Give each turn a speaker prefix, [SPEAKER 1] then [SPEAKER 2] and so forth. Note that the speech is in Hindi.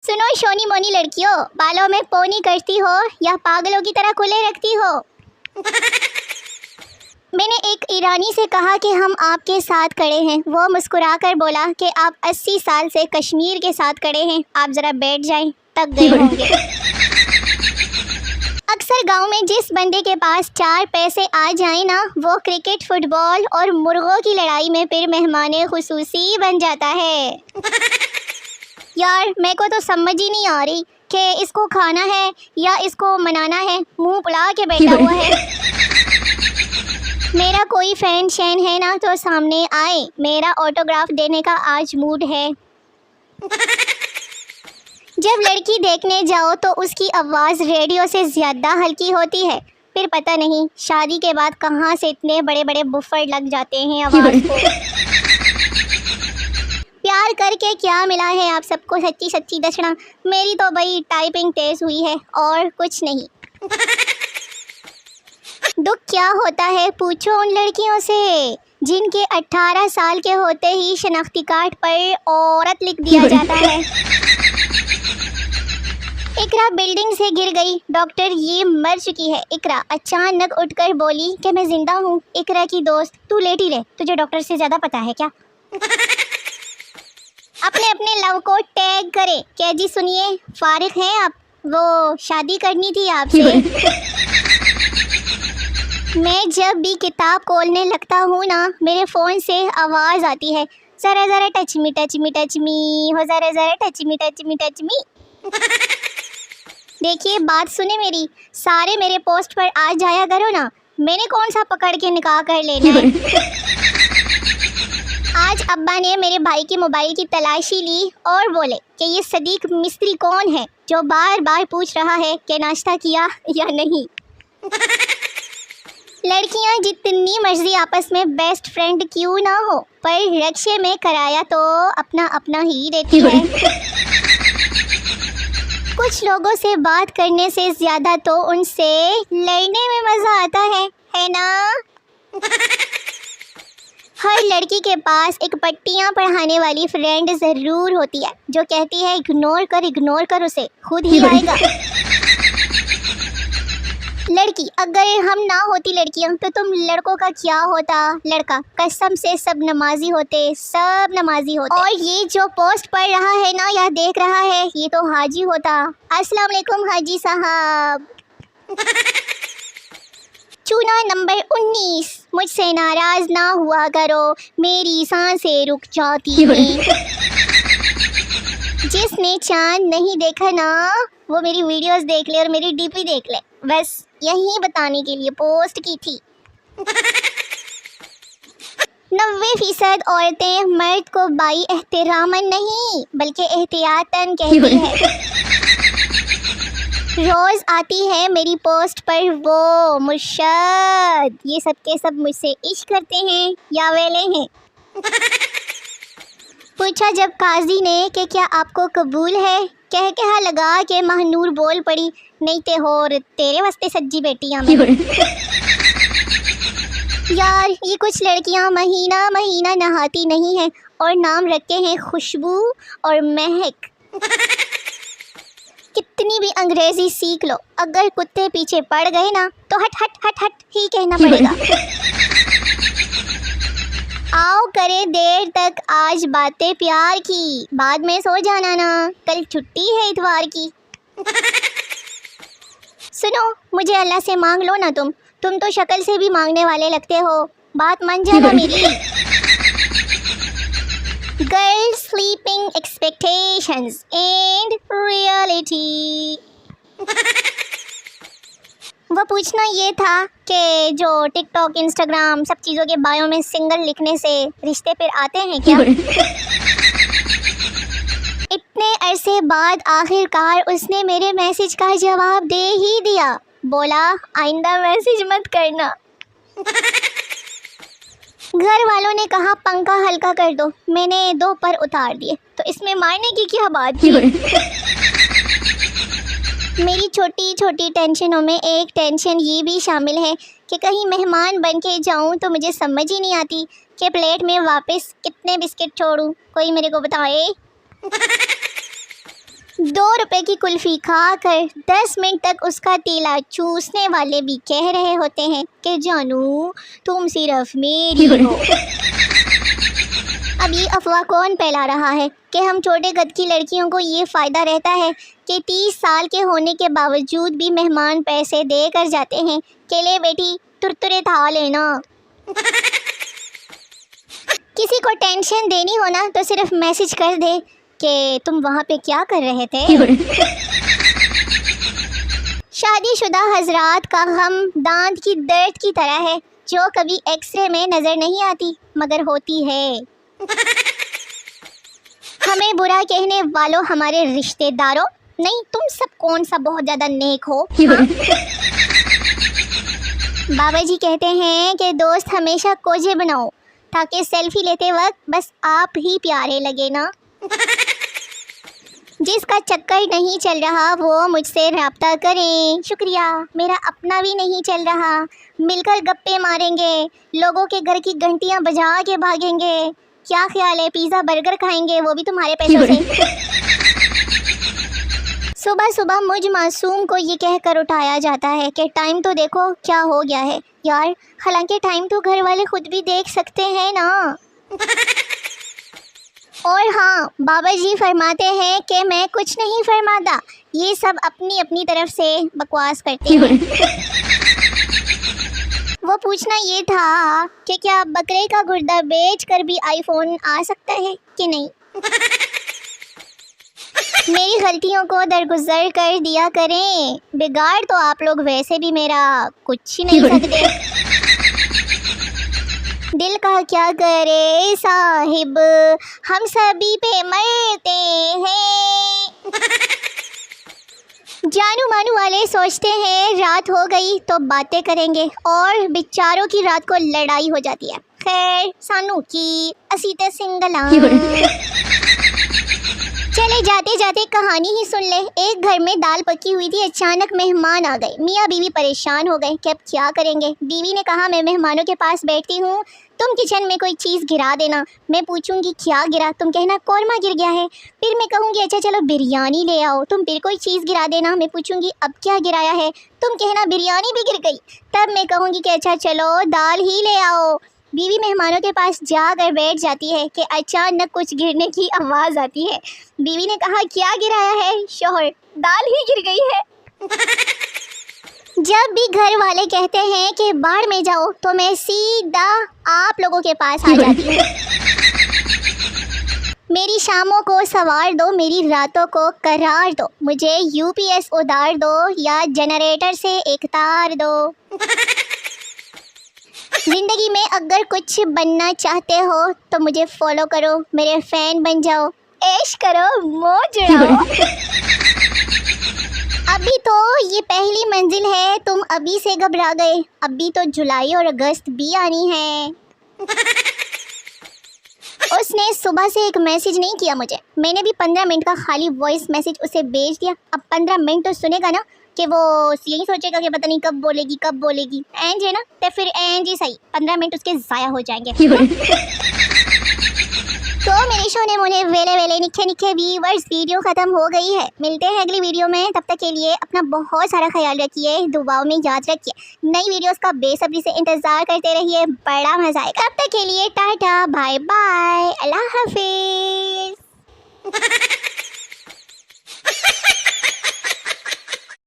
[SPEAKER 1] सुनो शोनी मोनी लड़कियों, बालों में पोनी करती हो या पागलों की तरह खुले रखती हो? मैंने एक ईरानी से कहा कि हम आपके साथ खड़े हैं। वो मुस्कुराकर बोला कि आप 80 साल से कश्मीर के साथ खड़े हैं, आप ज़रा बैठ जाएं, थक गए होंगे। अक्सर गांव में जिस बंदे के पास 4 पैसे आ जाए ना, वो क्रिकेट, फुटबॉल और मुर्गों की लड़ाई में फिर मेहमाने खुसूसी बन जाता है। यार मेरे को तो समझ ही नहीं आ रही कि इसको खाना है या इसको मनाना है। मुंह फुला के बैठा हुआ है। मेरा कोई फैन शैन है ना तो सामने आए, मेरा ऑटोग्राफ देने का आज मूड है। जब लड़की देखने जाओ तो उसकी आवाज़ रेडियो से ज़्यादा हल्की होती है। फिर पता नहीं शादी के बाद कहाँ से इतने बड़े बड़े बुफर लग जाते हैं आवाज़ को। प्यार करके क्या मिला है आप सबको? सच्ची सच्ची दक्षिणा। मेरी तो भाई टाइपिंग तेज हुई है और कुछ नहीं। दुख क्या होता है पूछो उन लड़कियों से जिनके 18 साल के होते ही शनाख्ती कार्ड पर औरत लिख दिया जाता है। इकरा बिल्डिंग से गिर गई, डॉक्टर ये मर चुकी है। इकरा अचानक उठकर बोली कि मैं जिंदा हूँ। इकरा की दोस्त, तू लेटी रहे, तुझे डॉक्टर से ज़्यादा पता है क्या? अपने अपने लव को टैग करे क्या जी? सुनिए, फारिग हैं आप? वो शादी करनी थी आपसे। मैं जब भी किताब खोलने लगता हूँ ना, मेरे फ़ोन से आवाज़ आती है, ज़रा ज़रा touch me touch me touch me हो, ज़रा ज़रा touch me touch me touch me. देखिए बात सुने मेरी, सारे मेरे पोस्ट पर आ जाया करो ना। मैंने कौन सा पकड़ के निकाह कर लेना है। आज अब्बा ने मेरे भाई के मोबाइल की तलाशी ली और बोले कि ये सदीक मिस्त्री कौन है जो बार बार पूछ रहा है कि नाश्ता किया या नहीं। लड़कियां जितनी मर्जी आपस में बेस्ट फ्रेंड क्यों ना हो, पर रक्शे में कराया तो अपना अपना ही देती है। कुछ लोगों से बात करने से ज़्यादा तो उनसे लड़ने में मज़ा आता है ना? हर लड़की के पास एक पट्टियाँ पढ़ाने वाली फ्रेंड ज़रूर होती है जो कहती है इग्नोर कर उसे, खुद ही आएगा। लड़की, अगर हम ना होती लड़कियाँ तो तुम लड़कों का क्या होता? लड़का, कसम से सब नमाजी होते, सब नमाजी होते। और ये जो पोस्ट पढ़ रहा है ना या देख रहा है, ये तो हाजी होता। अस्सलाम वालेकुम हाजी साहब। चूना नंबर 19, मुझसे नाराज ना हुआ करो, मेरी सांसें रुक जाती हैं। जिसने चांद नहीं देखा ना, वो मेरी वीडियोस देख ले और मेरी डीपी देख ले। बस यही बताने के लिए पोस्ट की थी। 90% औरतें मर्द को बाई एहतरामन नहीं बल्कि एहतियातन कहती है। रोज़ आती है मेरी पोस्ट पर वो मुर्शद, ये सब के सब मुझसे इश्क करते हैं या वेले हैं। पूछा जब काजी ने कि क्या आपको कबूल है, कह लगा के महनूर बोल पड़ी, नहीं ते होर तेरे वास्ते सज्जी बेटियां में। यार ये कुछ लड़कियां महीना महीना नहाती नहीं हैं और नाम रखते हैं खुशबू और महक। कितनी भी अंग्रेजी सीख लो, अगर कुत्ते पीछे पड़ गए ना तो हट हट हट हट ही कहना पड़ेगा। आओ करे देर तक आज बातें प्यार की, बाद में सो जाना ना, कल छुट्टी है इतवार की। सुनो, मुझे अल्लाह से मांग लो ना तुम तो शक्ल से भी मांगने वाले लगते हो, बात मान जाना मेरी। Girl sleeping expectations and reality. वो पूछना ये था कि जो टिकटॉक, इंस्टाग्राम सब चीज़ों के बायो में सिंगल लिखने से रिश्ते फिर आते हैं क्या? इतने अरसे बाद आखिरकार उसने मेरे मैसेज का जवाब दे ही दिया। बोला आइंदा मैसेज मत करना। घर वालों ने कहा पंखा हल्का कर दो, मैंने 2 पर उतार दिए, तो इसमें मारने की क्या बात थी? मेरी छोटी छोटी टेंशनों में एक टेंशन ये भी शामिल है कि कहीं मेहमान बन के जाऊँ तो मुझे समझ ही नहीं आती कि प्लेट में वापस कितने बिस्किट छोड़ूं, कोई मेरे को बताए। 2 रुपए की कुल्फी खाकर 10 मिनट तक उसका तीला चूसने वाले भी कह रहे होते हैं कि जानू तुम सिर्फ मेरी हो। अब ये अफवाह कौन फैला रहा है कि हम छोटे कद की लड़कियों को ये फ़ायदा रहता है कि 30 साल के होने के बावजूद भी मेहमान पैसे दे कर जाते हैं कि ले बेटी तुरतुरे था लेना। किसी को टेंशन देनी हो ना तो सिर्फ मैसेज कर दे कि तुम वहाँ पे क्या कर रहे थे। शादीशुदा हजरात का गम दांत की दर्द की तरह है जो कभी एक्सरे में नज़र नहीं आती मगर होती है। हमें बुरा कहने वालों हमारे रिश्तेदारों, नहीं तुम सब कौन सा बहुत ज़्यादा नेक हो। हाँ? बाबा जी कहते हैं कि दोस्त हमेशा कोझे बनाओ ताकि सेल्फी लेते वक्त बस आप ही प्यारे लगे ना। जिसका चक्कर नहीं चल रहा वो मुझसे रब्ता करें। शुक्रिया, मेरा अपना भी नहीं चल रहा। मिलकर गप्पे मारेंगे, लोगों के घर की घंटियां बजा के भागेंगे। क्या ख्याल है, पिज़्ज़ा बर्गर खाएंगे, वो भी तुम्हारे पैसों से। सुबह सुबह मुझ मासूम को ये कहकर उठाया जाता है कि टाइम तो देखो क्या हो गया है यार। हालांकि टाइम तो घर वाले खुद भी देख सकते हैं ना। और हाँ, बाबा जी फरमाते हैं कि मैं कुछ नहीं फरमाता, ये सब अपनी अपनी तरफ से बकवास करते हैं। वो पूछना ये था कि क्या बकरे का गुर्दा बेचकर भी आईफोन आ सकता है कि नहीं। मेरी गलतियों को दरगुजर कर दिया करें, बिगाड़ तो आप लोग वैसे भी मेरा कुछ ही नहीं सकते। दिल का क्या करे साहिब, हम सभी पे मरते हैं। जानू मानू वाले सोचते हैं रात हो गई तो बातें करेंगे और बेचारों की रात को लड़ाई हो जाती है। खैर सानू की असीते सिंगला। चले जाते जाते कहानी ही सुन ले। एक घर में दाल पकी हुई थी, अचानक मेहमान आ गए। मियाँ बीवी परेशान हो गए कि अब क्या करेंगे। बीवी ने कहा मैं मेहमानों के पास बैठती हूँ, तुम किचन में कोई चीज़ गिरा देना, मैं पूछूंगी क्या गिरा, तुम कहना कौरमा गिर गया है। फिर मैं कहूँगी अच्छा चलो बिरयानी ले आओ, तुम फिर कोई चीज़ गिरा देना, मैं पूछूंगी अब क्या गिराया है, तुम कहना बिरयानी भी गिर गई। तब मैं कहूँगी कि अच्छा चलो दाल ही ले आओ। बीवी मेहमानों के पास जाकर बैठ जाती है कि अचानक कुछ गिरने की आवाज़ आती है। बीवी ने कहा क्या गिराया है, शौहर दाल ही गिर गई है। जब भी घर वाले कहते हैं कि बाढ़ में जाओ तो मैं सीधा आप लोगों के पास आ जाती हूँ। मेरी शामों को संवार दो, मेरी रातों को करार दो, मुझे यूपीएस उधार दो या जनरेटर से एक तार दो। जिंदगी में अगर कुछ बनना चाहते हो तो मुझे फॉलो करो, मेरे फैन बन जाओ, ऐश करो, मौज उड़ाओ। अभी तो ये पहली मंजिल है, तुम अभी से घबरा गए, अभी तो जुलाई और अगस्त भी आनी है। उसने सुबह से एक मैसेज नहीं किया मुझे, मैंने भी 15 मिनट का खाली वॉइस मैसेज उसे भेज दिया। अब 15 मिनट तो सुनेगा ना कि वो यही सोचेगा कि पता नहीं कब बोलेगी। एंज है ना, तो फिर एंज ही सही, 15 मिनट उसके ज़ाया हो जाएंगे। तो मेरे शोने मोने वेले निखे व्यूअर्स, वीडियो ख़त्म हो गई है। मिलते हैं अगली वीडियो में, तब तक के लिए अपना बहुत सारा ख्याल रखिए, दुआओं में याद रखिए। नई वीडियोस का बेसब्री से इंतज़ार करते रहिए, बड़ा मज़ा आएगा। तब तक के लिए टाटा बाय बाय, अल्लाह हाफिज़।